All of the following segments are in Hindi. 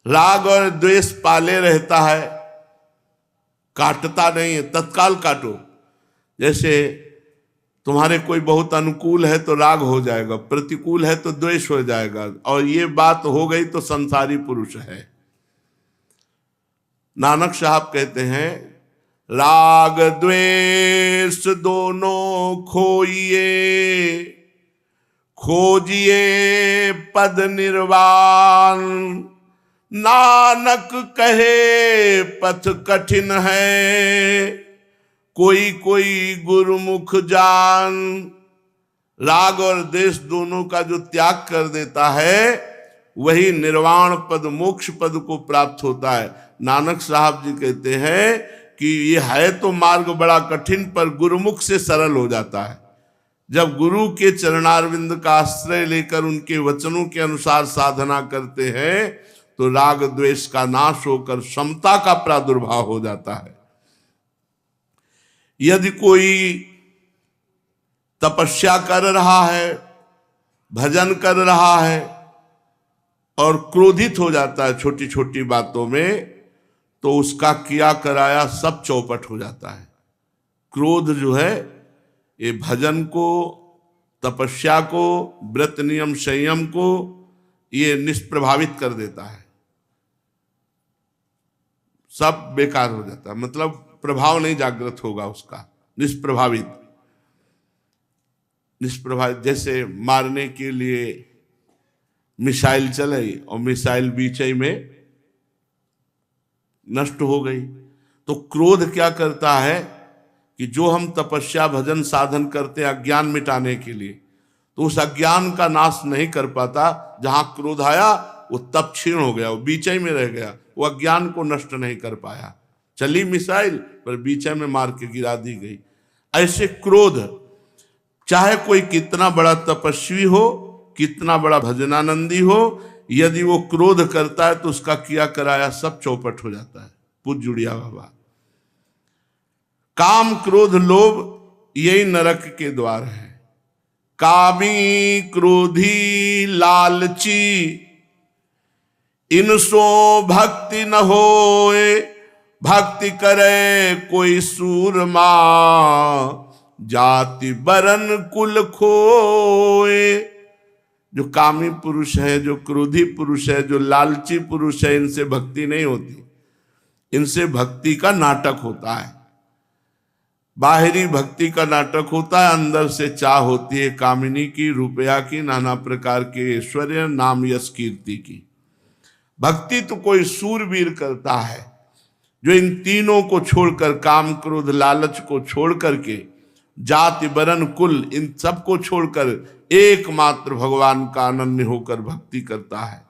राग और द्वेष पाले रहता है, काटता नहीं है, तत्काल काटो। जैसे तुम्हारे कोई बहुत अनुकूल है तो राग हो जाएगा, प्रतिकूल है तो द्वेष हो जाएगा, और ये बात हो गई तो संसारी पुरुष है। नानक साहब कहते हैं, राग द्वेष दोनों खोइए, खोजिए पद निर्वाण। नानक कहे पथ कठिन है, कोई कोई गुरुमुख जान। राग और द्वेष दोनों का जो त्याग कर देता है वही निर्वाण पद, मोक्ष पद को प्राप्त होता है। नानक साहब जी कहते हैं कि ये है तो मार्ग बड़ा कठिन, पर गुरुमुख से सरल हो जाता है। जब गुरु के चरणारविंद का आश्रय लेकर उनके वचनों के अनुसार साधना करते हैं तो राग द्वेष का नाश होकर समता का प्रादुर्भाव हो जाता है। यदि कोई तपस्या कर रहा है, भजन कर रहा है और क्रोधित हो जाता है छोटी छोटी बातों में, तो उसका किया कराया सब चौपट हो जाता है। क्रोध जो है ये भजन को, तपस्या को, व्रत नियम संयम को ये निष्प्रभावित कर देता है, सब बेकार हो जाता है, मतलब प्रभाव नहीं जागृत होगा उसका, निष्प्रभावित। जैसे मारने के लिए मिसाइल चलाई और मिसाइल बीच में नष्ट हो गई। तो क्रोध क्या करता है कि जो हम तपस्या भजन साधन करते हैं अज्ञान मिटाने के लिए, तो उस अज्ञान का नाश नहीं कर पाता। जहां क्रोध आया वो तप क्षीण हो गया, वो बीचे में रह गया, वो अज्ञान को नष्ट नहीं कर पाया। चली मिसाइल पर बीचे में मार के गिरा दी गई। ऐसे क्रोध, चाहे कोई कितना बड़ा तपस्वी हो, कितना बड़ा भजनानंदी हो, यदि वो क्रोध करता है तो उसका किया कराया सब चौपट हो जाता है। पूज्य जुड़िया बाबा, काम क्रोध लोभ यही नरक के द्वार है। कामी क्रोधी लालची, इनसो भक्ति न होए। भक्ति करे कोई सूरमा, जाति बरन कुल खोए। जो कामी पुरुष है, जो क्रोधी पुरुष है, जो लालची पुरुष है, इनसे भक्ति नहीं होती। इनसे भक्ति का नाटक होता है। बाहरी भक्ति का नाटक होता है, अंदर से चाह होती है कामिनी की, रुपया की, नाना प्रकार के ऐश्वर्य, नाम यश कीर्ति की। भक्ति तो कोई सूरवीर करता है जो इन तीनों को छोड़कर, काम क्रोध लालच को छोड़ करके, जाति वर्ण कुल इन सब को छोड़कर एकमात्र भगवान का अनन्य होकर भक्ति करता है।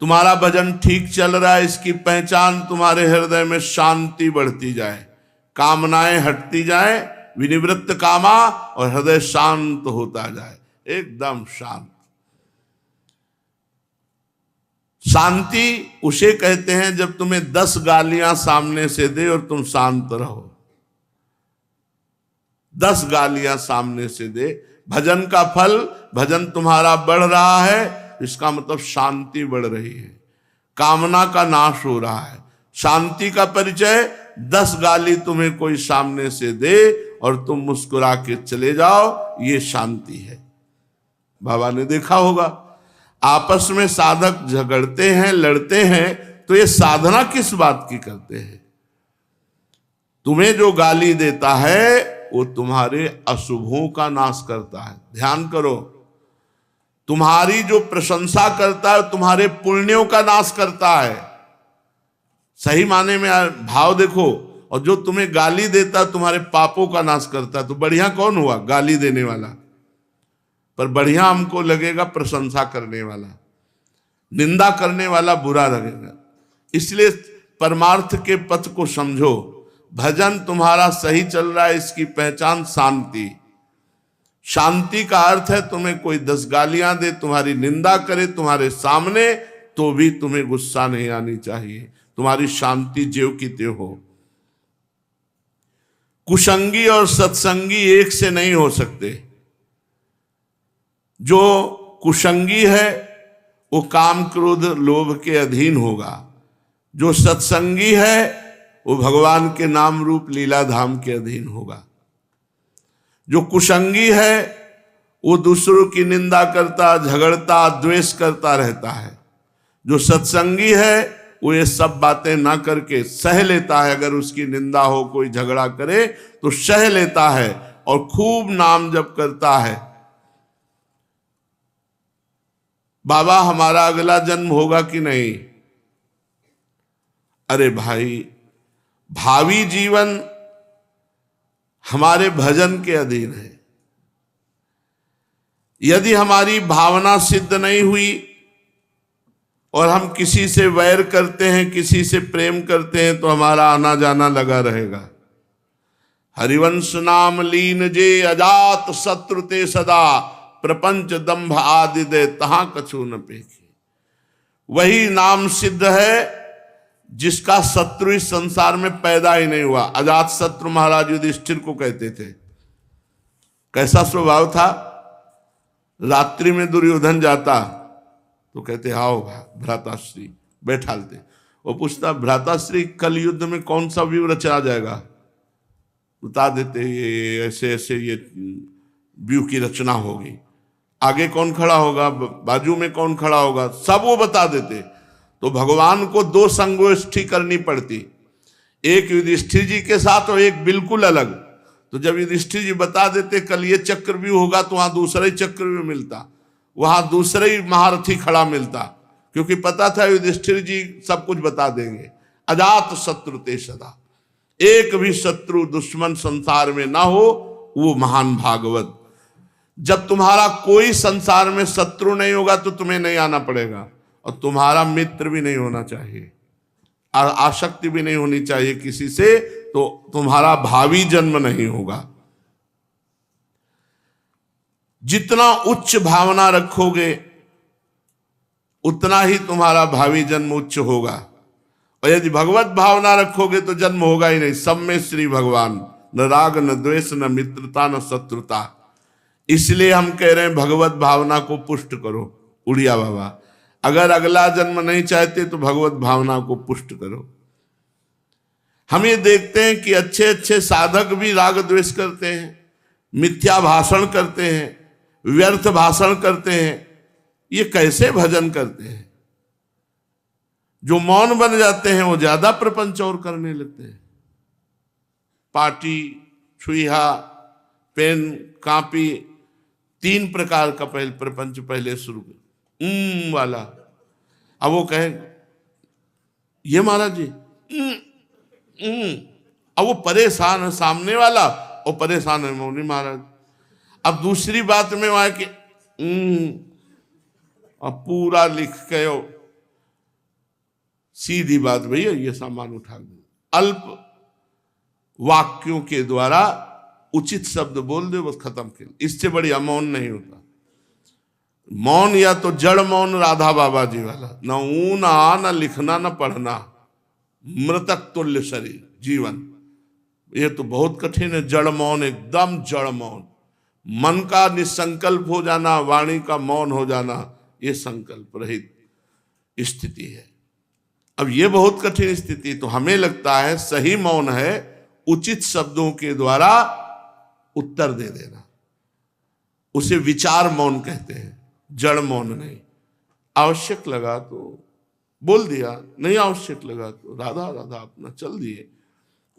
तुम्हारा भजन ठीक चल रहा है, इसकी पहचान तुम्हारे हृदय में शांति बढ़ती जाए, कामनाएं हटती जाए, विनिवृत्त कामा, और हृदय शांत होता जाए, एकदम शांत। शांति उसे कहते हैं जब तुम्हें 10 गालियां सामने से दे और तुम शांत रहो। 10 गालियां सामने से दे, भजन का फल, भजन तुम्हारा बढ़ रहा है, इसका मतलब शांति बढ़ रही है, कामना का नाश हो रहा है। शांति का परिचय 10 गाली तुम्हें कोई सामने से दे और तुम मुस्कुरा के चले जाओ, ये शांति है। बाबा ने देखा होगा, आपस में साधक झगड़ते हैं, लड़ते हैं, तो ये साधना किस बात की करते हैं? तुम्हें जो गाली देता है वो तुम्हारे अशुभों का नाश करता है। ध्यान करो, तुम्हारी जो प्रशंसा करता है तुम्हारे पुण्यों का नाश करता है। सही माने में भाव देखो। और जो तुम्हें गाली देता है तुम्हारे पापों का नाश करता है। तो बढ़िया कौन हुआ? गाली देने वाला। पर बढ़िया हमको लगेगा प्रशंसा करने वाला, निंदा करने वाला बुरा लगेगा। इसलिए परमार्थ के पथ को समझो। भजन तुम्हारा सही चल रहा है, इसकी पहचान शांति। शांति का अर्थ है तुम्हें कोई 10 गालियां दे, तुम्हारी निंदा करे तुम्हारे सामने, तो भी तुम्हें गुस्सा नहीं आनी चाहिए। तुम्हारी शांति ज्यों की त्यों हो। कुसंगी और सत्संगी एक से नहीं हो सकते। जो कुसंगी है वो काम क्रोध लोभ के अधीन होगा। जो सत्संगी है वो भगवान के नाम रूप लीला धाम के अधीन होगा। जो कुसंगी है वो दूसरों की निंदा करता, झगड़ता, द्वेष करता रहता है। जो सत्संगी है वो ये सब बातें ना करके सह लेता है। अगर उसकी निंदा हो, कोई झगड़ा करे तो सह लेता है और खूब नाम जप करता है। बाबा हमारा अगला जन्म होगा कि नहीं? अरे भाई, भावी जीवन हमारे भजन के अधीन है। यदि हमारी भावना सिद्ध नहीं हुई और हम किसी से वैर करते हैं, किसी से प्रेम करते हैं, तो हमारा आना जाना लगा रहेगा। हरिवंश नाम लीन जे अजात शत्रु ते सदा, प्रपंच दंभ आदि दे तहां कछु न पेखी। वही नाम सिद्ध है जिसका शत्रु इस संसार में पैदा ही नहीं हुआ। अजात शत्रु महाराज युधिष्ठिर को कहते थे। कैसा स्वभाव था? रात्रि में दुर्योधन जाता तो कहते आओ भ्राताश्री, बैठालते। वो पूछता भ्राताश्री कल युद्ध में कौन सा व्यूह रचा जाएगा? बता देते ये ऐसे ऐसे ये व्यूह की रचना होगी। आगे कौन खड़ा होगा, बाजू में कौन खड़ा होगा, सब वो बता देते। तो भगवान को दो संगोष्ठी करनी पड़ती, एक युधिष्ठिर जी के साथ और एक बिल्कुल अलग। तो जब युधिष्ठिर जी बता देते कल ये चक्रव्यूह होगा, तो वहां दूसरा ही चक्रव्यूह मिलता, वहां दूसरा ही महारथी खड़ा मिलता, क्योंकि पता था युधिष्ठिर जी सब कुछ बता देंगे। अजात शत्रु ते सदा, एक भी शत्रु दुश्मन संसार में ना हो, वो महान भागवत। जब तुम्हारा कोई संसार में शत्रु नहीं होगा तो तुम्हें नहीं आना पड़ेगा, और तुम्हारा मित्र भी नहीं होना चाहिए, आसक्ति भी नहीं होनी चाहिए किसी से, तो तुम्हारा भावी जन्म नहीं होगा। जितना उच्च भावना रखोगे उतना ही तुम्हारा भावी जन्म उच्च होगा। और यदि भगवत भावना रखोगे तो जन्म होगा ही नहीं। सब में श्री भगवान, न राग न द्वेष न मित्रता न शत्रुता। इसलिए हम कह रहे हैं भगवत भावना को पुष्ट करो। उड़िया बाबा, अगर अगला जन्म नहीं चाहते तो भगवत भावना को पुष्ट करो। हम ये देखते हैं कि अच्छे अच्छे साधक भी राग द्वेष करते हैं, मिथ्या भाषण करते हैं, व्यर्थ भाषण करते हैं। ये कैसे भजन करते हैं? जो मौन बन जाते हैं वो ज्यादा प्रपंच और करने लगते हैं। पाटी, छुईहा, पेन, कापी, 3 प्रकार का प्रपंच पहले शुरू कर वाला। अब वो कहे ये महाराज जी अब वो परेशान है सामने वाला, और परेशान है मौनी महाराज। अब दूसरी बात में वहां कि अब पूरा लिख के सीधी बात, भैया ये सामान उठा दो। अल्प वाक्यों के द्वारा उचित शब्द बोल दे, बस खत्म कर। इससे बढ़िया मौन नहीं होता। मौन या तो जड़ मौन राधा बाबा जी वाला, न ऊना न लिखना न पढ़ना, मृतक तुल्य शरीर जीवन। ये तो बहुत कठिन है। जड़ मौन, एकदम जड़ मौन, मन का निसंकल्प हो जाना, वाणी का मौन हो जाना, ये संकल्प रहित स्थिति है। अब ये बहुत कठिन स्थिति। तो हमें लगता है सही मौन है उचित शब्दों के द्वारा उत्तर दे देना, उसे विचार मौन कहते हैं, जड़ मौन नहीं। आवश्यक लगा तो बोल दिया, नहीं आवश्यक लगा तो राधा राधा अपना चल दिए।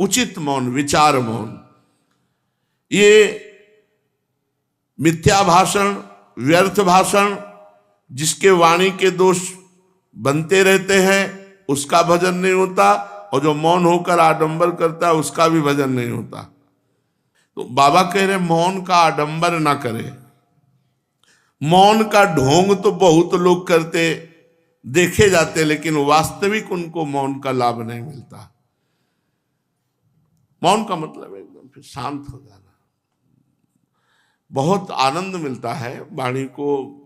उचित मौन, विचार मौन। ये मिथ्या भाषण, व्यर्थ भाषण, जिसके वाणी के दोष बनते रहते हैं, उसका भजन नहीं होता, और जो मौन होकर आडंबर करता है उसका भी भजन नहीं होता। तो बाबा कह रहे मौन का आडंबर ना करे। मौन का ढोंग तो बहुत लोग करते देखे जाते, लेकिन वास्तविक उनको मौन का लाभ नहीं मिलता। मौन का मतलब एकदम फिर शांत हो जाना। बहुत आनंद मिलता है वाणी को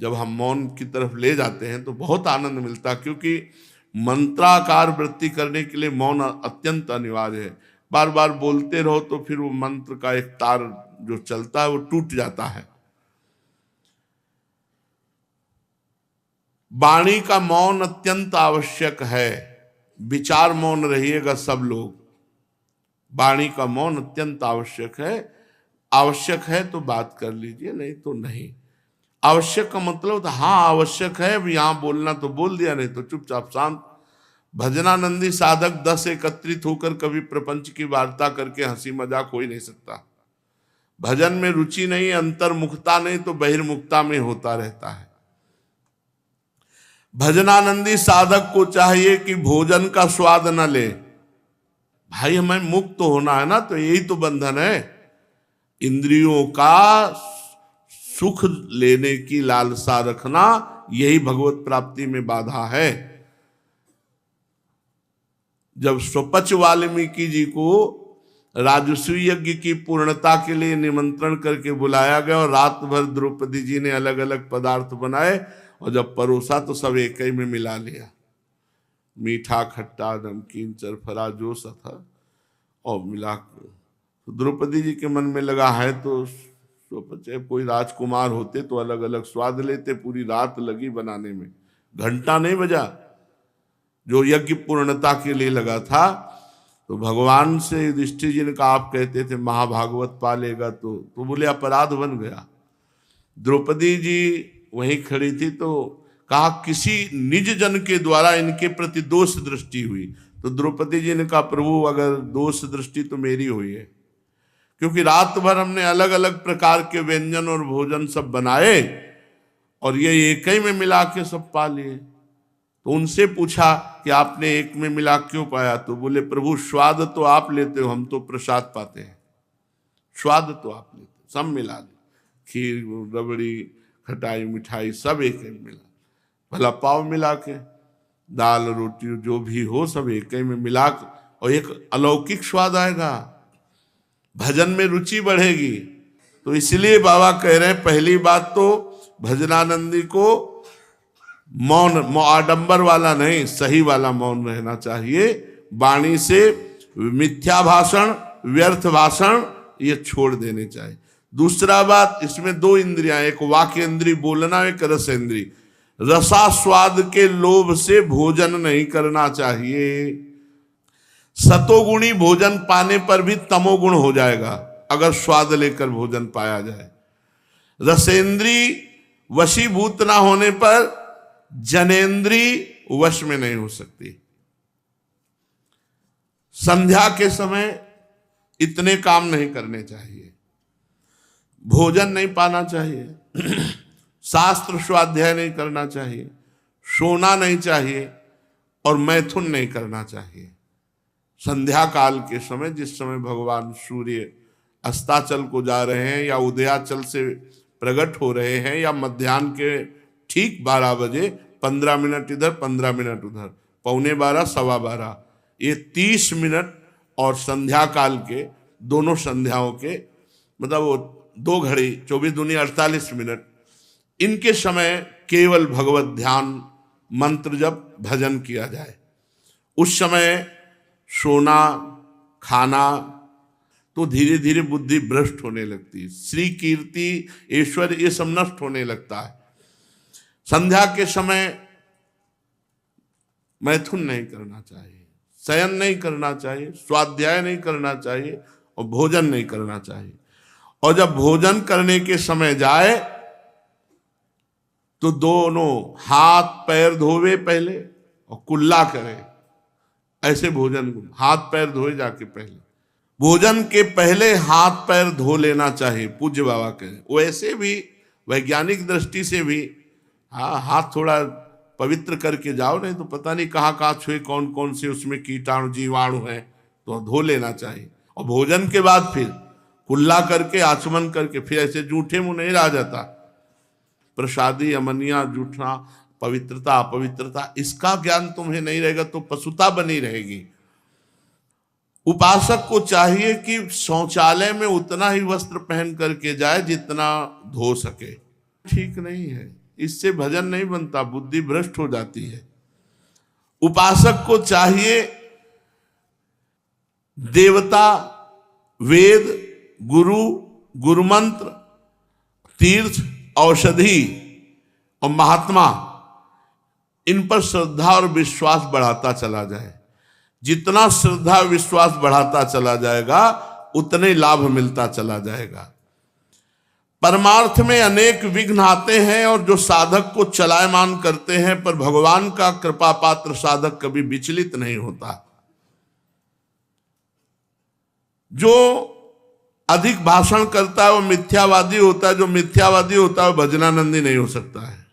जब हम मौन की तरफ ले जाते हैं, तो बहुत आनंद मिलता है, क्योंकि मंत्राकार वृत्ति करने के लिए मौन अत्यंत अनिवार्य है। बार बार बोलते रहो तो फिर वो मंत्र का एक तार जो चलता है वो टूट जाता है। वाणी का मौन अत्यंत आवश्यक है। विचार मौन रहिएगा सब लोग। वाणी का मौन अत्यंत आवश्यक है। आवश्यक है तो बात कर लीजिए, नहीं तो नहीं। आवश्यक का मतलब तो हाँ आवश्यक है, अब यहां बोलना तो बोल दिया, नहीं तो चुपचाप शांत। भजनानंदी साधक 10 एकत्रित होकर कभी प्रपंच की वार्ता करके हंसी मजाक हो ही नहीं सकता। भजन में रुचि नहीं, अंतर्मुखता नहीं, तो बहिर्मुखता में होता रहता है। भजनानंदी साधक को चाहिए कि भोजन का स्वाद न ले। भाई हमें मुक्त होना है ना, तो यही तो बंधन है। इंद्रियों का सुख लेने की लालसा रखना, यही भगवत प्राप्ति में बाधा है। जब स्वपच वाल्मीकि जी को राजस्व यज्ञ की पूर्णता के लिए निमंत्रण करके बुलाया गया और रात भर द्रौपदी जी ने अलग अलग पदार्थ बनाए, और जब परोसा तो सब एक ही में मिला लिया। मीठा खट्टा नमकीन चरफरा जो सा था और मिला। तो द्रौपदी जी के मन में लगा है तो कोई राजकुमार होते तो अलग अलग स्वाद लेते। पूरी रात लगी बनाने में, घंटा नहीं बजा जो यज्ञ पूर्णता के लिए लगा था। तो भगवान से युधिष्ठिर जी ने कहा, आप कहते थे महाभागवत पालेगा, तो बोले अपराध बन गया। द्रौपदी जी वहीं खड़ी थी, तो कहा किसी निज जन के द्वारा इनके प्रति दोष दृष्टि हुई। तो द्रौपदी जी ने कहा, प्रभु अगर दोष दृष्टि तो मेरी हुई है, क्योंकि रात भर हमने अलग अलग प्रकार के व्यंजन और भोजन सब बनाए और ये एक ही में मिला के सब पा लिए। तो उनसे पूछा कि आपने एक में मिला क्यों पाया? तो बोले प्रभु स्वाद तो आप लेते हो, हम तो प्रसाद पाते हैं। स्वाद तो आप लेते हो, सब मिला ले, खीर रबड़ी खटाई मिठाई सब एक ही मिला, भला पाव मिला के, दाल रोटी जो भी हो सब एक ही में मिला के, और एक अलौकिक स्वाद आएगा, भजन में रुचि बढ़ेगी। तो इसलिए बाबा कह रहे हैं पहली बात तो भजनानंदी को मौन, आडंबर वाला नहीं, सही वाला मौन रहना चाहिए। वाणी से मिथ्या भाषण व्यर्थ भाषण ये छोड़ देने चाहिए। दूसरा बात, इसमें 2 इंद्रियां, एक वाक्य इंद्री बोलना, एक रस इंद्री। रसास्वाद के लोभ से भोजन नहीं करना चाहिए। सतोगुणी भोजन पाने पर भी तमोगुण हो जाएगा अगर स्वाद लेकर भोजन पाया जाए। रसेंद्री वशीभूत ना होने पर जनेन्द्री वश में नहीं हो सकती। संध्या के समय इतने काम नहीं करने चाहिए, भोजन नहीं पाना चाहिए, शास्त्र स्वाध्याय नहीं करना चाहिए, सोना नहीं चाहिए और मैथुन नहीं करना चाहिए। संध्या काल के समय, जिस समय भगवान सूर्य अस्ताचल को जा रहे हैं या उदयाचल से प्रकट हो रहे हैं, या मध्याह्न के ठीक 12 बजे 15 मिनट इधर 15 मिनट उधर, 11:15 12:15, ये 30 मिनट और संध्या काल के दोनों संध्याओं के मतलब वो 2 घड़ी 24 दूनी 48 मिनट, इनके समय केवल भगवत ध्यान मंत्र जब भजन किया जाए। उस समय सोना खाना तो धीरे धीरे बुद्धि भ्रष्ट होने लगती है, श्री कीर्ति ईश्वर ये सब नष्ट होने लगता है। संध्या के समय मैथुन नहीं करना चाहिए, शयन नहीं करना चाहिए, स्वाध्याय नहीं करना चाहिए और भोजन नहीं करना चाहिए। और जब भोजन करने के समय जाए तो दोनों हाथ पैर धोवे पहले और कुल्ला करे, ऐसे भोजन, हाथ पैर धोए जाके पहले, भोजन के पहले हाथ पैर धो लेना चाहिए, पूज्य बाबा कहे। वैसे भी वैज्ञानिक दृष्टि से भी हाँ, हाथ थोड़ा पवित्र करके जाओ, नहीं तो पता नहीं कहाँ कहाँ छुए, कौन कौन से उसमें कीटाणु जीवाणु हैं, तो धो लेना चाहिए। और भोजन के बाद फिर कुल्ला करके आचमन करके फिर ऐसे जूठे मुंह नहीं रह जाता। प्रसादी अमनिया जूठना, पवित्रता अपवित्रता, इसका ज्ञान तुम्हें नहीं रहेगा तो पशुता बनी रहेगी। उपासक को चाहिए कि शौचालय में उतना ही वस्त्र पहन करके जाए जितना धो सके। ठीक नहीं है, इससे भजन नहीं बनता, बुद्धि भ्रष्ट हो जाती है। उपासक को चाहिए देवता, वेद, गुरु, गुरुमंत्र, तीर्थ, औषधि और महात्मा, इन पर श्रद्धा और विश्वास बढ़ाता चला जाए। जितना श्रद्धा विश्वास बढ़ाता चला जाएगा उतने लाभ मिलता चला जाएगा। परमार्थ में अनेक विघ्न आते हैं और जो साधक को चलायमान करते हैं, पर भगवान का कृपा पात्र साधक कभी विचलित नहीं होता। जो अधिक भाषण करता है वो मिथ्यावादी होता है, जो मिथ्यावादी होता है वो भजनानंदी नहीं हो सकता है।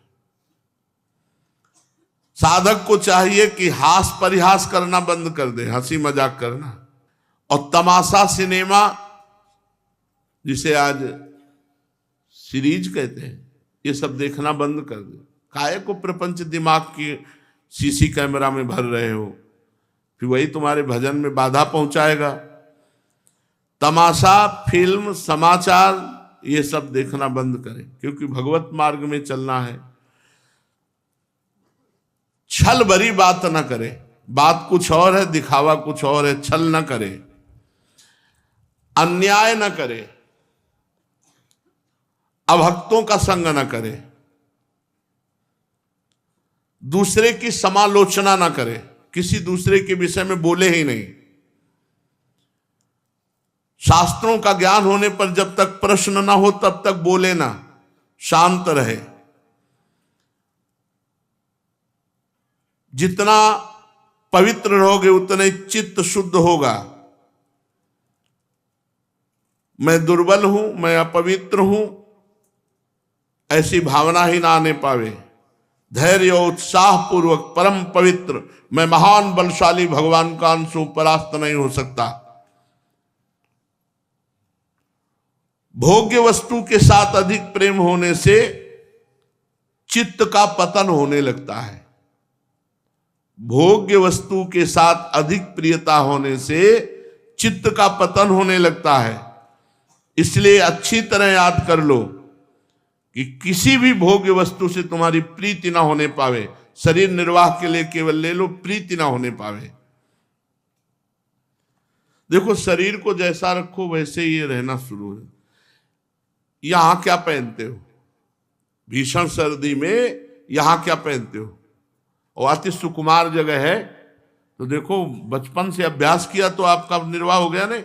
साधक को चाहिए कि हास परिहास करना बंद कर दे, हंसी मजाक करना, और तमाशा सिनेमा जिसे आज सीरीज कहते हैं, ये सब देखना बंद कर दे। काहे को प्रपंच दिमाग की सीसी कैमरा में भर रहे हो, फिर वही तुम्हारे भजन में बाधा पहुंचाएगा। तमाशा, फिल्म, समाचार ये सब देखना बंद करें, क्योंकि भगवत मार्ग में चलना है। छल भरी बात न करे, बात कुछ और है, दिखावा कुछ और है। छल न करे, अन्याय न करे, अभक्तों का संग न करे, दूसरे की समालोचना न करे, किसी दूसरे के विषय में बोले ही नहीं। शास्त्रों का ज्ञान होने पर जब तक प्रश्न ना हो तब तक बोले ना, शांत रहे। जितना पवित्र रहोगे उतना चित्त शुद्ध होगा। मैं दुर्बल हूं, मैं अपवित्र हूं, ऐसी भावना ही ना आने पावे। धैर्य और उत्साह पूर्वक परम पवित्र, मैं महान बलशाली भगवान का अंश हूं, परास्त नहीं हो सकता। भोग्य वस्तु के साथ अधिक प्रेम होने से चित्त का पतन होने लगता है। भोग्य वस्तु के साथ अधिक प्रियता होने से चित्त का पतन होने लगता है। इसलिए अच्छी तरह याद कर लो कि किसी भी भोग्य वस्तु से तुम्हारी प्रीति ना होने पावे। शरीर निर्वाह के लिए केवल ले लो, प्रीति ना होने पावे। देखो, शरीर को जैसा रखो वैसे ही रहना शुरू है। यहां क्या पहनते हो? भीषण सर्दी में यहां क्या पहनते हो? और अति सुकुमार जगह है तो देखो, बचपन से अभ्यास किया तो आपका निर्वाह हो गया। नहीं,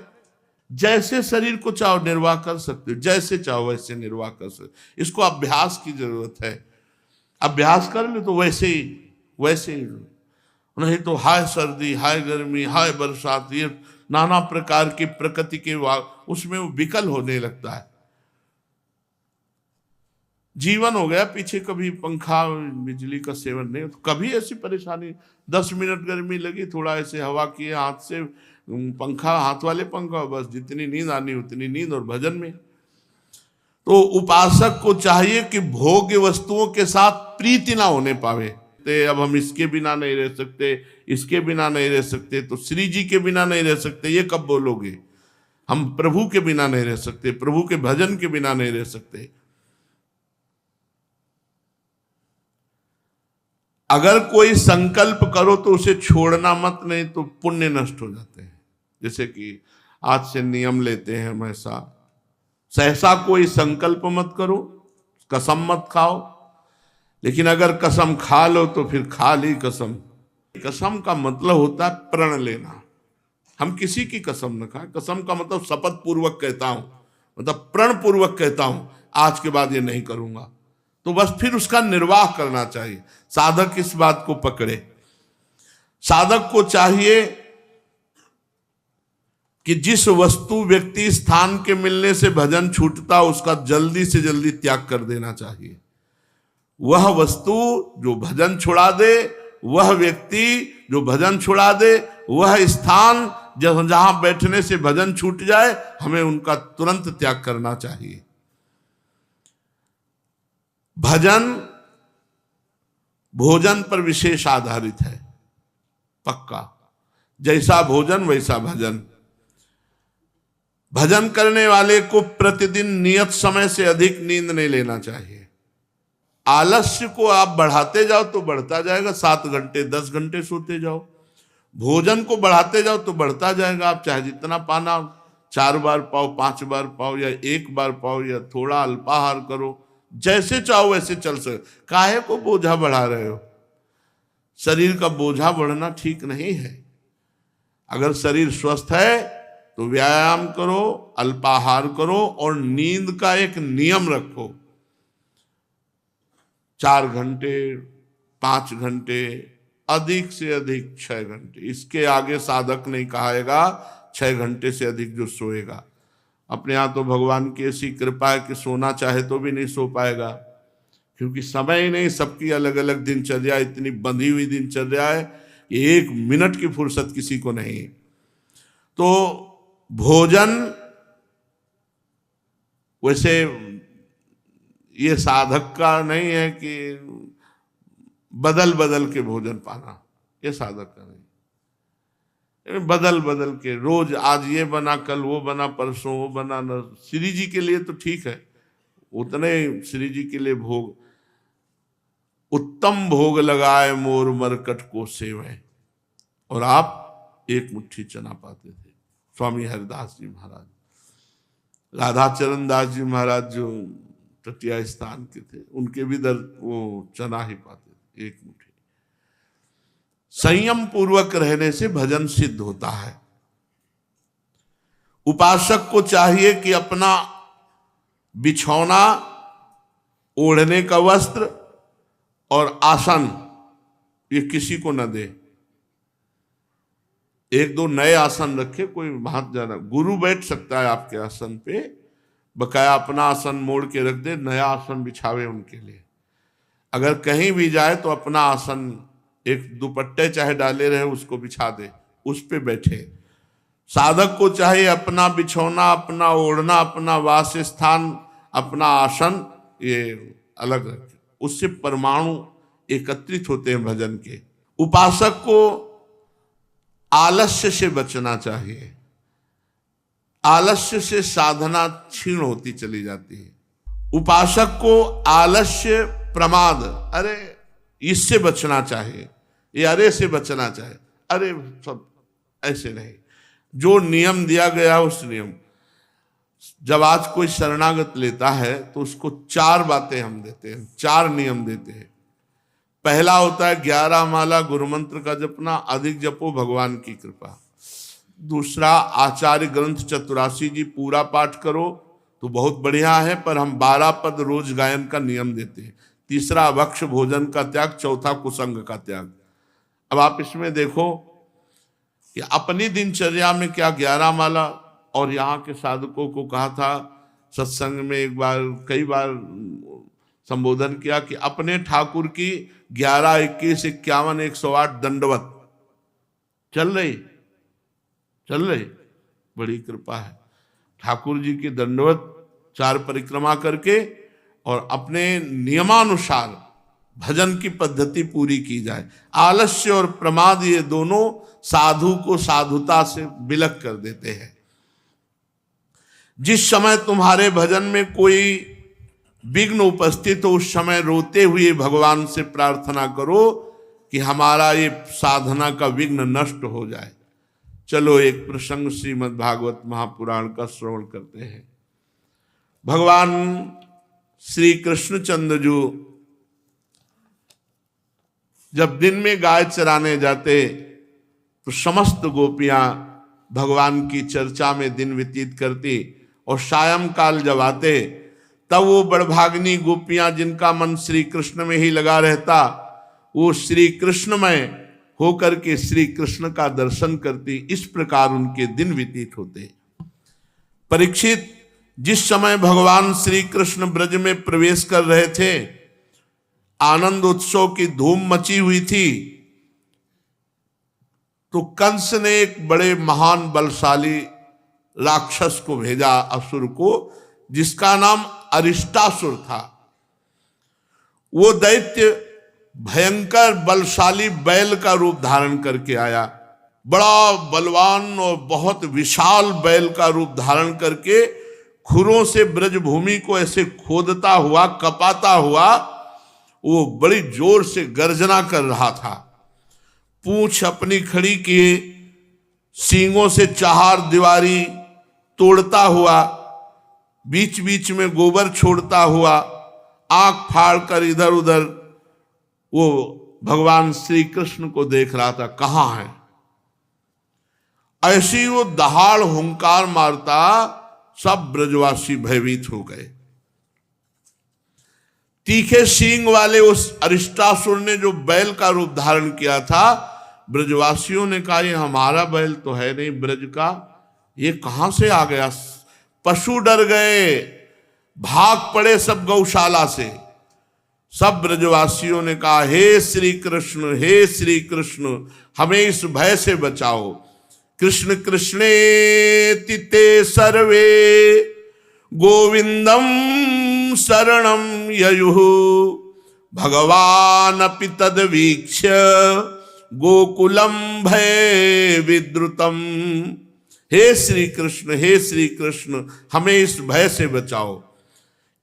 जैसे शरीर को चाहो निर्वाह कर सकते हो, जैसे चाहो वैसे निर्वाह कर सकते हो। इसको अभ्यास की जरूरत है। अभ्यास कर ले तो वैसे ही नहीं तो हाय सर्दी, हाय गर्मी, हाय बरसात, ये नाना प्रकार की प्रकृति के उसमें वो विकल होने लगता है। जीवन हो गया पीछे, कभी पंखा बिजली का सेवन नहीं, तो कभी ऐसी परेशानी 10 मिनट गर्मी लगी, थोड़ा ऐसे हवा किए हाथ से, पंखा, हाथ वाले पंखा, बस जितनी नींद आनी उतनी नींद। और भजन में तो उपासक को चाहिए कि भोग्य वस्तुओं के साथ प्रीति ना होने पावे। अब हम इसके बिना नहीं रह सकते, इसके बिना नहीं रह सकते, तो श्री जी के बिना नहीं रह सकते, ये कब बोलोगे? हम प्रभु के बिना नहीं रह सकते, प्रभु के भजन के बिना नहीं रह सकते। अगर कोई संकल्प करो तो उसे छोड़ना मत, नहीं तो पुण्य नष्ट हो जाते हैं। जैसे कि आज से नियम लेते हैं हम, ऐसा सहसा कोई संकल्प मत करो, कसम मत खाओ। लेकिन अगर कसम खा लो तो फिर खा ली कसम। कसम का मतलब होता है प्रण लेना। हम किसी की कसम न खाएं। कसम का मतलब शपथ पूर्वक कहता हूं, मतलब प्रण पूर्वक कहता हूं आज के बाद ये नहीं करूंगा, तो बस फिर उसका निर्वाह करना चाहिए। साधक इस बात को पकड़े। साधक को चाहिए कि जिस वस्तु, व्यक्ति, स्थान के मिलने से भजन छूटता, उसका जल्दी से जल्दी त्याग कर देना चाहिए। वह वस्तु जो भजन छुड़ा दे, वह व्यक्ति जो भजन छुड़ा दे, वह स्थान जहां बैठने से भजन छूट जाए, हमें उनका तुरंत त्याग करना चाहिए। भजन भोजन पर विशेष आधारित है, पक्का। जैसा भोजन वैसा भजन। भजन करने वाले को प्रतिदिन नियत समय से अधिक नींद नहीं लेना चाहिए। आलस्य को आप बढ़ाते जाओ तो बढ़ता जाएगा, 7 घंटे 10 घंटे सोते जाओ। भोजन को बढ़ाते जाओ तो बढ़ता जाएगा। आप चाहे जितना पाना 4 बार पाओ, 5 बार पाओ, या 1 बार पाओ, या थोड़ा अल्पाहार करो, जैसे चाहो वैसे चल सके। काहे को बोझा बढ़ा रहे हो? शरीर का बोझा बढ़ना ठीक नहीं है। अगर शरीर स्वस्थ है तो व्यायाम करो, अल्पाहार करो और नींद का एक नियम रखो। 4 घंटे, 5 घंटे, अधिक से अधिक 6 घंटे, इसके आगे साधक नहीं कहाएगा 6 घंटे से अधिक जो सोएगा। अपने यहाँ तो भगवान की ऐसी कृपा है कि सोना चाहे तो भी नहीं सो पाएगा, क्योंकि समय ही नहीं, सबकी अलग अलग दिनचर्या, इतनी बंधी हुई दिनचर्या है कि 1 मिनट की फुर्सत किसी को नहीं। तो भोजन वैसे ये साधक का नहीं है कि बदल बदल के भोजन पाना, ये साधक का नहीं। बदल बदल के रोज आज ये बना, कल वो बना, परसों वो बना। न श्री जी के लिए तो ठीक है, उतने श्री जी के लिए भोग, उत्तम भोग लगाए मोर मरकट को सेवे, और आप 1 मुट्ठी चना पाते थे। स्वामी हरिदास जी महाराज, राधाचरण दास जी महाराज जो तटिया स्थान के थे, उनके भी वो चना ही पाते थे, 1 मुट्ठी। संयम पूर्वक रहने से भजन सिद्ध होता है। उपासक को चाहिए कि अपना बिछौना, ओढ़ने का वस्त्र और आसन ये किसी को न दे। 1-2 नए आसन रखे, कोई बहुत ज्यादा। गुरु बैठ सकता है आपके आसन पे, बकाया अपना आसन मोड़ के रख दे, नया आसन बिछावे उनके लिए। अगर कहीं भी जाए तो अपना आसन, एक दुपट्टे चाहे डाले रहे उसको बिछा दे, उस पे बैठे। साधक को चाहे अपना बिछौना, अपना ओढ़ना, अपना वास स्थान, अपना आसन ये अलग रखे, उससे परमाणु एकत्रित होते हैं भजन के। उपासक को आलस्य से बचना चाहिए। आलस्य से साधना क्षीण होती चली जाती है। उपासक को आलस्य, प्रमाद, अरे इससे बचना चाहिए, ये अरे से बचना चाहिए, अरे सब ऐसे नहीं। जो नियम दिया गया उस नियम, जब आज कोई शरणागत लेता है तो उसको 4 बातें हम देते हैं, 4 नियम देते हैं। पहला होता है 11 माला गुरु मंत्र का जपना, अधिक जपो भगवान की कृपा। दूसरा, आचार्य ग्रंथ 84 जी पूरा पाठ करो तो बहुत बढ़िया है, पर हम 12 पद रोज गायन का नियम देते हैं। तीसरा, अभक्ष भोजन का त्याग। चौथा, कुसंग का त्याग। अब आप इसमें देखो कि अपनी दिनचर्या में क्या 11 माला, और यहाँ के साधकों को कहा था सत्संग में, एक बार कई बार संबोधन किया कि अपने ठाकुर की 11, 21, 51, 108 दंडवत चल रही, बड़ी कृपा है। ठाकुर जी की दंडवत 4 परिक्रमा करके और अपने नियमानुसार भजन की पद्धति पूरी की जाए। आलस्य और प्रमाद ये दोनों साधु को साधुता से विलग कर देते हैं। जिस समय तुम्हारे भजन में कोई विघ्न उपस्थित हो, उस समय रोते हुए भगवान से प्रार्थना करो कि हमारा ये साधना का विघ्न नष्ट हो जाए। चलो एक प्रसंग श्रीमद् भागवत महापुराण का श्रवण करते हैं। भगवान श्री कृष्णचंद्र जो जब दिन में गाय चराने जाते तो समस्त गोपियां भगवान की चर्चा में दिन व्यतीत करती, और सायंकाल जब आते तब वो बड़भाग्नि गोपियां जिनका मन श्री कृष्ण में ही लगा रहता, वो श्री कृष्णमय होकर के श्री कृष्ण का दर्शन करती। इस प्रकार उनके दिन व्यतीत होते। परीक्षित, जिस समय भगवान श्री कृष्ण ब्रज में प्रवेश कर रहे थे, आनंद उत्सव की धूम मची हुई थी, तो कंस ने एक बड़े महान बलशाली राक्षस को भेजा, असुर को, जिसका नाम अरिष्टासुर था। वो दैत्य भयंकर बलशाली बैल का रूप धारण करके आया। बड़ा बलवान और बहुत विशाल बैल का रूप धारण करके खुरों से ब्रजभूमि को ऐसे खोदता हुआ, कपाता हुआ, वो बड़ी जोर से गर्जना कर रहा था। पूंछ अपनी खड़ी किए, सींगों से 4 दीवारी तोड़ता हुआ, बीच बीच में गोबर छोड़ता हुआ, आंख फाड़ कर इधर उधर वो भगवान श्री कृष्ण को देख रहा था, कहां है। ऐसी वो दहाड़ हुंकार मारता, सब ब्रजवासी भयभीत हो गए। तीखे सींग वाले उस अरिष्टासुर ने जो बैल का रूप धारण किया था, ब्रजवासियों ने कहा ये हमारा बैल तो है नहीं ब्रज का, ये कहां से आ गया। पशु डर गए, भाग पड़े सब गौशाला से। सब ब्रजवासियों ने कहा हे श्री कृष्ण, हे श्री कृष्ण, हमें इस भय से बचाओ। कृष्ण कृष्णेति ते सर्वे गोविंदम शरणं ययुः भगवान अपि तद्वीक्ष्य गोकुलम भय विद्रुतम। हे श्री कृष्ण, हे श्री कृष्ण, हमें इस भय से बचाओ।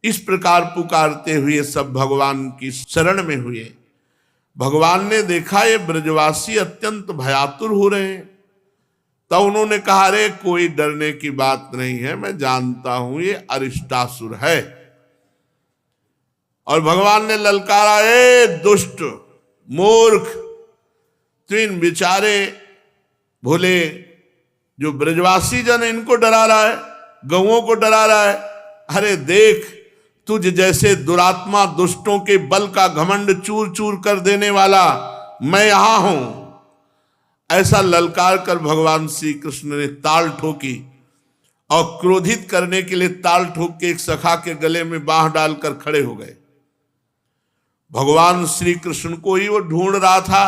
इस प्रकार पुकारते हुए सब भगवान की शरण में हुए। भगवान ने देखा ये ब्रजवासी अत्यंत भयातुर हो रहे हैं, तब उन्होंने कहा रे कोई डरने की बात नहीं है, मैं जानता हूं ये अरिष्टासुर है। और भगवान ने ललकारा, ए दुष्ट मूर्ख, तो इन बेचारे भोले जो ब्रजवासी जन इनको डरा रहा है, गौओं को डरा रहा है। अरे देख, तुझ जैसे दुरात्मा दुष्टों के बल का घमंड चूर चूर कर देने वाला मैं यहां हूं। ऐसा ललकार कर भगवान श्री कृष्ण ने ताल ठोकी और क्रोधित करने के लिए ताल ठोक के एक सखा के गले में बांह डालकर खड़े हो गए। भगवान श्री कृष्ण को ही वो ढूंढ रहा था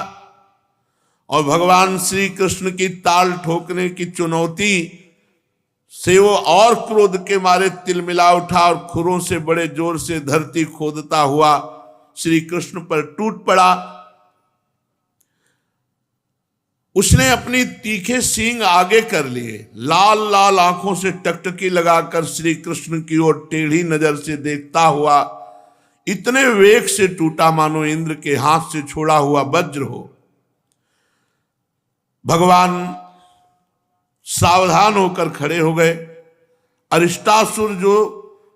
और भगवान श्री कृष्ण की ताल ठोकने की चुनौती से वो और क्रोध के मारे तिलमिला उठा और खुरों से बड़े जोर से धरती खोदता हुआ श्री कृष्ण पर टूट पड़ा। उसने अपनी तीखे सींग आगे कर लिए, लाल लाल आंखों से टकटकी लगाकर श्री कृष्ण की ओर टेढ़ी नजर से देखता हुआ इतने वेग से टूटा मानो इंद्र के हाथ से छोड़ा हुआ वज्र हो। भगवान सावधान होकर खड़े हो गए। अरिष्टासुर जो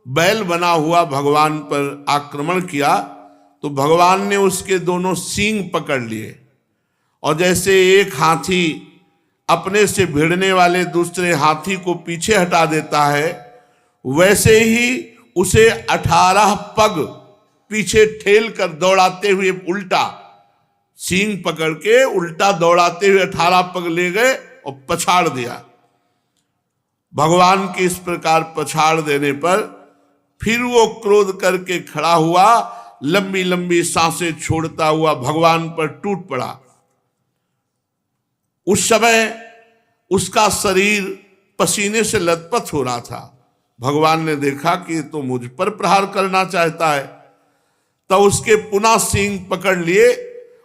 बैल बना हुआ भगवान पर आक्रमण किया तो भगवान ने उसके दोनों सींग पकड़ लिए और जैसे एक हाथी अपने से भिड़ने वाले दूसरे हाथी को पीछे हटा देता है, वैसे ही उसे 18 पग पीछे ठेल कर दौड़ाते हुए उल्टा सींग पकड़ के उल्टा दौड़ाते हुए 18 पग ले गए और पछाड़ दिया। भगवान के इस प्रकार पछाड़ देने पर फिर वो क्रोध करके खड़ा हुआ, लंबी लंबी सांसें छोड़ता हुआ भगवान पर टूट पड़ा। उस समय उसका शरीर पसीने से लथपथ हो रहा था। भगवान ने देखा कि तो मुझ पर प्रहार करना चाहता है, तब उसके पुनः सींग पकड़ लिए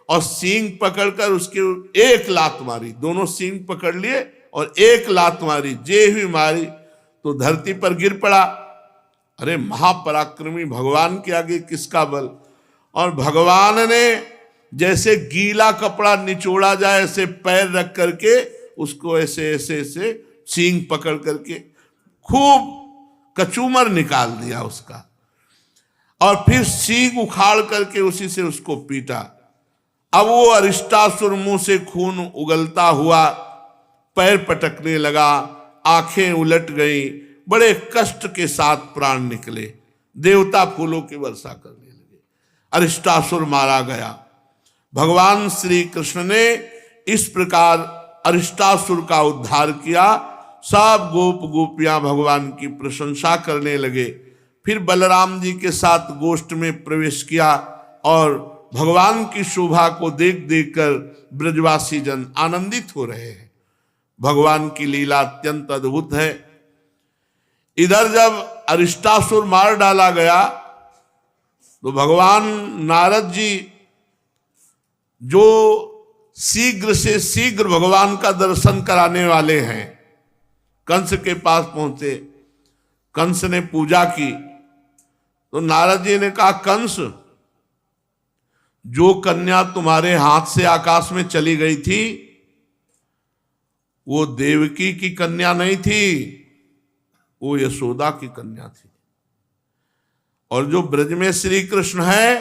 और सींग पकड़कर उसके एक लात मारी। दोनों सींग पकड़ लिए और एक लात मारी। जे हुई मारी तो धरती पर गिर पड़ा। अरे महापराक्रमी भगवान के आगे किसका बल। और भगवान ने जैसे गीला कपड़ा निचोड़ा जाए ऐसे पैर रख करके उसको ऐसे ऐसे ऐसे सींग पकड़ करके खूब कचूमर निकाल दिया उसका, और फिर सींग उखाड़ करके उसी से उसको पीटा। अब वो अरिष्टासुर मुंह से खून उगलता हुआ पैर पटकने लगा, आंखें उलट गई, बड़े कष्ट के साथ प्राण निकले। देवता फूलों की वर्षा करने लगे। अरिष्टासुर मारा गया। भगवान श्री कृष्ण ने इस प्रकार अरिष्टासुर का उद्धार किया। सब गोप गोपियां भगवान की प्रशंसा करने लगे। फिर बलराम जी के साथ गोष्ठ में प्रवेश किया और भगवान की शोभा को देख देख कर ब्रजवासी जन आनंदित हो रहे हैं। भगवान की लीला अत्यंत अद्भुत है। इधर जब अरिष्टासुर मार डाला गया तो भगवान नारद जी जो शीघ्र से शीघ्र भगवान का दर्शन कराने वाले हैं, कंस के पास पहुंचे। कंस ने पूजा की तो नारद जी ने कहा, कंस, जो कन्या तुम्हारे हाथ से आकाश में चली गई थी वो देवकी की कन्या नहीं थी, वो यशोदा की कन्या थी। और जो ब्रज में श्री कृष्ण है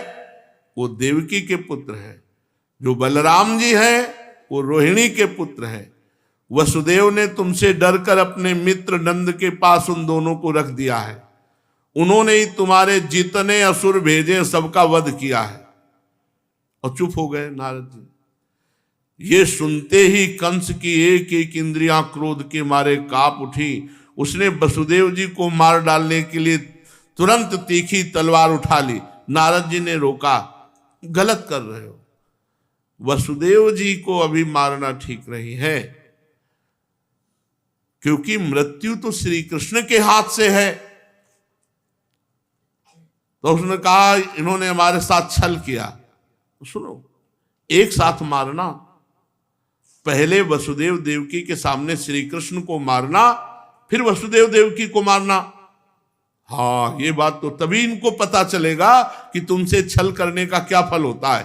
वो देवकी के पुत्र है। जो बलराम जी हैं वो रोहिणी के पुत्र हैं। वसुदेव ने तुमसे डरकर अपने मित्र नंद के पास उन दोनों को रख दिया है। उन्होंने ही तुम्हारे जितने असुर भेजे सबका वध किया है। और चुप हो गए नारद जी। ये सुनते ही कंस की एक एक इंद्रियां क्रोध के मारे कांप उठी। उसने वसुदेव जी को मार डालने के लिए तुरंत तीखी तलवार उठा ली। नारद जी ने रोका, गलत कर रहे हो, वसुदेव जी को अभी मारना ठीक नहीं है, क्योंकि मृत्यु तो श्री कृष्ण के हाथ से है। तो उसने कहा इन्होंने हमारे साथ छल किया। तो सुनो, एक साथ मारना, पहले वसुदेव देवकी के सामने श्री कृष्ण को मारना, फिर वसुदेव देवकी को मारना। हाँ, ये बात तो तभी इनको पता चलेगा कि तुमसे छल करने का क्या फल होता है।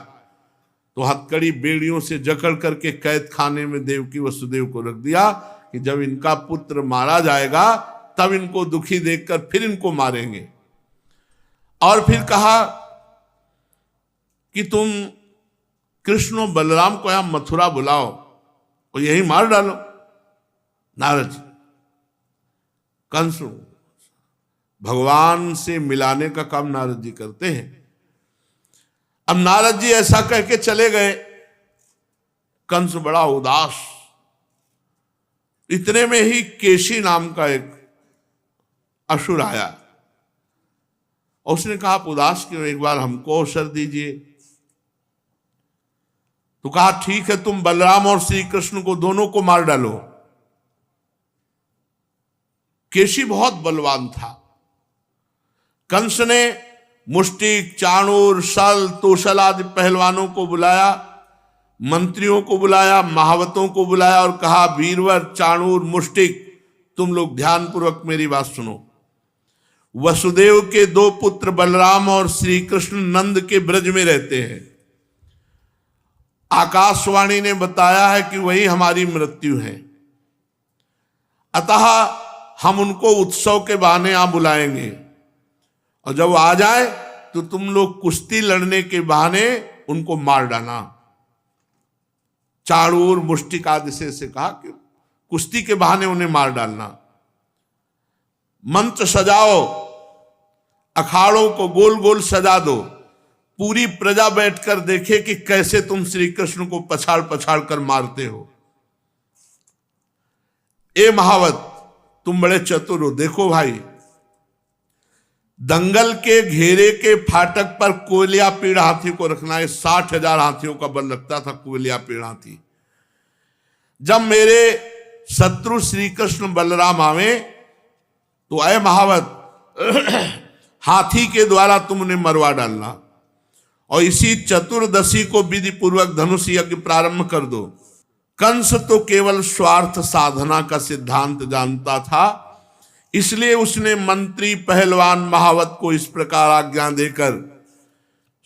तो हथकड़ी बेड़ियों से जकड़ करके कैद खाने में देवकी वसुदेव को रख दिया कि जब इनका पुत्र मारा जाएगा तब इनको दुखी देखकर फिर इनको मारेंगे। और फिर कहा कि तुम कृष्ण और बलराम को यहां मथुरा बुलाओ और यही मार डालो। नारद जी, कंस भगवान से मिलाने का काम नारद जी करते हैं। अब नारद जी ऐसा कह के चले गए। कंस बड़ा उदास। इतने में ही केशी नाम का एक असुर आया और उसने कहा आप उदास क्यों, एक बार हमको अवसर दीजिए। तो कहा ठीक है, तुम बलराम और श्री कृष्ण को दोनों को मार डालो। केशी बहुत बलवान था। कंस ने मुष्टिक, चाणूर, सल, तोशल आदि पहलवानों को बुलाया, मंत्रियों को बुलाया, महावतों को बुलाया और कहा वीरवर, चाणूर, मुष्टिक, तुम लोग ध्यानपूर्वक मेरी बात सुनो। वसुदेव के दो पुत्र बलराम और श्री कृष्ण नंद के ब्रज में रहते हैं। आकाशवाणी ने बताया है कि वही हमारी मृत्यु है। अतः हम उनको उत्सव के बहाने यहां बुलाएंगे और जब आ जाए तो तुम लोग कुश्ती लड़ने के बहाने उनको मार डालना। चाणूर, मुष्टिक आदि से कहा कि कुश्ती के बहाने उन्हें मार डालना। मंच सजाओ, अखाड़ों को गोल गोल सजा दो, पूरी प्रजा बैठकर देखे कि कैसे तुम श्री कृष्ण को पछाड़ पछाड़ कर मारते हो। ए महावत, तुम बड़े चतुर हो। देखो भाई, दंगल के घेरे के फाटक पर कोयलिया पीड़ हाथी को रखना है। 60,000 हाथियों का बल लगता था कोयलिया पीड़ हाथी। जब मेरे शत्रु श्री कृष्ण बलराम आवे तो अय महावत, हाथी के द्वारा तुम उन्हें मरवा डालना और इसी चतुर्दशी को विधि पूर्वक धनुष यज्ञ प्रारंभ कर दो। कंस तो केवल स्वार्थ साधना का सिद्धांत जानता था, इसलिए उसने मंत्री, पहलवान, महावत को इस प्रकार आज्ञा देकर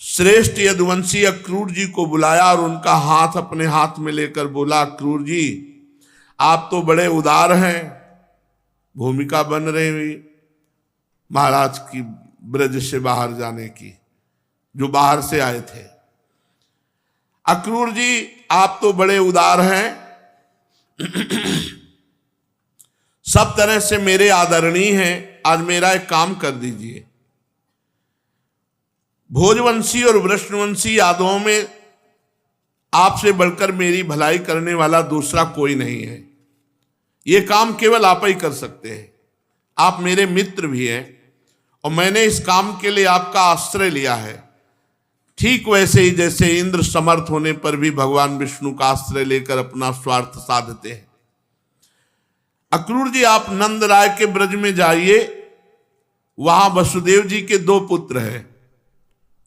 श्रेष्ठ यदुवंशी अक्रूर जी को बुलाया और उनका हाथ अपने हाथ में लेकर बोला, अक्रूर जी, आप तो बड़े उदार हैं। भूमिका बन रही हुई महाराज की ब्रज से बाहर जाने की, जो बाहर से आए थे। अक्रूर जी, आप तो बड़े उदार हैं, सब तरह से मेरे आदरणीय हैं। आज मेरा एक काम कर दीजिए। भोजवंशी और वृषणवंशी यादवों में आपसे बढ़कर मेरी भलाई करने वाला दूसरा कोई नहीं है। यह काम केवल आप ही कर सकते हैं। आप मेरे मित्र भी हैं और मैंने इस काम के लिए आपका आश्रय लिया है। ठीक वैसे ही जैसे इंद्र समर्थ होने पर भी भगवान विष्णु का आश्रय लेकर अपना स्वार्थ साधते हैं। अक्रूर जी, आप नंद राय के ब्रज में जाइए, वहां वसुदेव जी के 2 पुत्र हैं,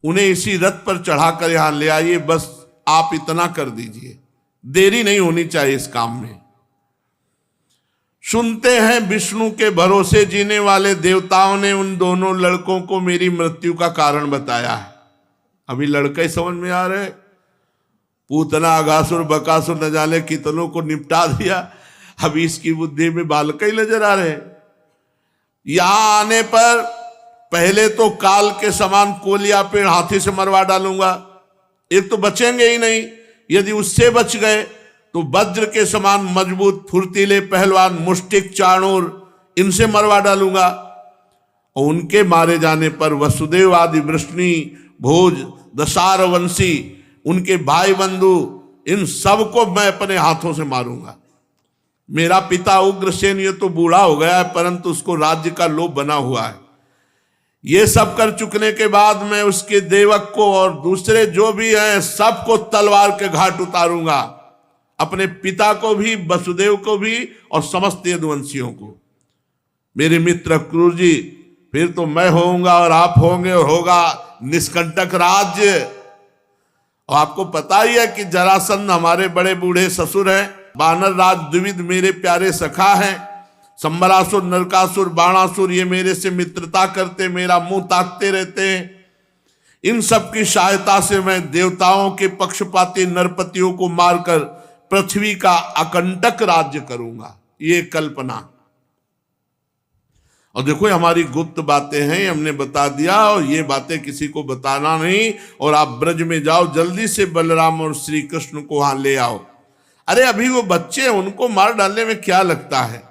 उन्हें इसी रथ पर चढ़ाकर यहां ले आइए। बस आप इतना कर दीजिए, देरी नहीं होनी चाहिए इस काम में। सुनते हैं विष्णु के भरोसे जीने वाले देवताओं ने उन दोनों लड़कों को मेरी मृत्यु का कारण बताया है। अभी लड़के समझ में आ रहे, पूतना, अगासुर, बकासुर न जाने कितनों को निपटा दिया, अभी इसकी बुद्धि में बालक ही नजर आ रहे। यहां आने पर पहले तो काल के समान कोलिया पेड़ हाथी से मरवा डालूंगा। एक तो बचेंगे ही नहीं, यदि उससे बच गए तो वज्र के समान मजबूत फुर्तीले पहलवान मुष्टिक चाणूर इनसे मरवा डालूंगा। और उनके मारे जाने पर वसुदेव आदि वृष्णि भोज दशार वंशी उनके भाई बंधु इन सबको मैं अपने हाथों से मारूंगा। मेरा पिता उग्रसेन ये तो बूढ़ा हो गया है, परंतु उसको राज्य का लोभ बना हुआ है। ये सब कर चुकने के बाद मैं उसके देवक को और दूसरे जो भी हैं सबको तलवार के घाट उतारूंगा, अपने पिता को भी, वसुदेव को भी और समस्त यदुवंशियों को। मेरे मित्र क्रूर जी, फिर तो मैं होऊंगा और आप होंगे और होगा निष्कंटक राज्य। और आपको पता ही है कि जरासंध हमारे बड़े बूढ़े ससुर हैं, वानर राज द्विविध मेरे प्यारे सखा हैं, संबरासुर नरकासुर बाणासुर ये मेरे से मित्रता करते, मेरा मुंह ताकते रहते हैं। इन सब की सहायता से मैं देवताओं के पक्षपाती नरपतियों को मारकर पृथ्वी का अकंटक राज्य करूंगा। ये कल्पना। और देखो हमारी गुप्त बातें हैं, हमने बता दिया, और ये बातें किसी को बताना नहीं। और आप ब्रज में जाओ, जल्दी से बलराम और श्री कृष्ण को वहां ले आओ। अरे अभी वो बच्चे, उनको मार डालने में क्या लगता है?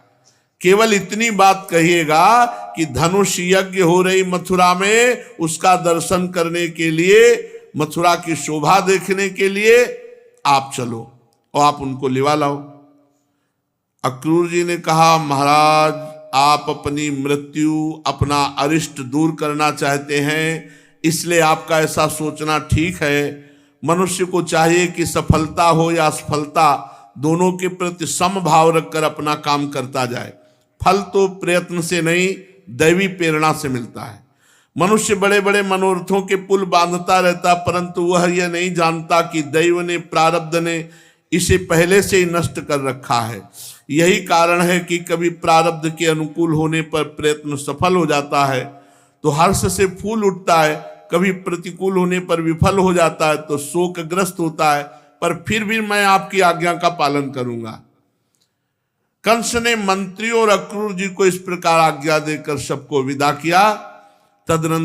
केवल इतनी बात कहिएगा कि धनुष यज्ञ हो रही मथुरा में, उसका दर्शन करने के लिए, मथुरा की शोभा देखने के लिए आप चलो और आप उनको लिवा लाओ। अक्रूर जी ने कहा, महाराज आप अपनी मृत्यु, अपना अरिष्ट दूर करना चाहते हैं, इसलिए आपका ऐसा सोचना ठीक है। मनुष्य को चाहिए कि सफलता हो या असफलता, दोनों के प्रति समभाव रखकर अपना काम करता जाए। फल तो प्रयत्न से नहीं, दैवी प्रेरणा से मिलता है। मनुष्य बड़े बड़े मनोरथों के पुल बांधता रहता, परंतु वह यह नहीं जानता कि दैव ने, प्रारब्ध ने इसे पहले से ही नष्ट कर रखा है। यही कारण है कि कभी प्रारब्ध के अनुकूल होने पर प्रयत्न सफल हो जाता है तो हर्ष से फूल उठता है, कभी प्रतिकूल होने पर विफल हो जाता है तो शोकग्रस्त होता है, पर फिर भी मैं आपकी आज्ञा का पालन करूंगा। कंस ने मंत्रियों और अक्रूर जी को इस प्रकार आज्ञा देकर सबको विदा किया। तदनंतर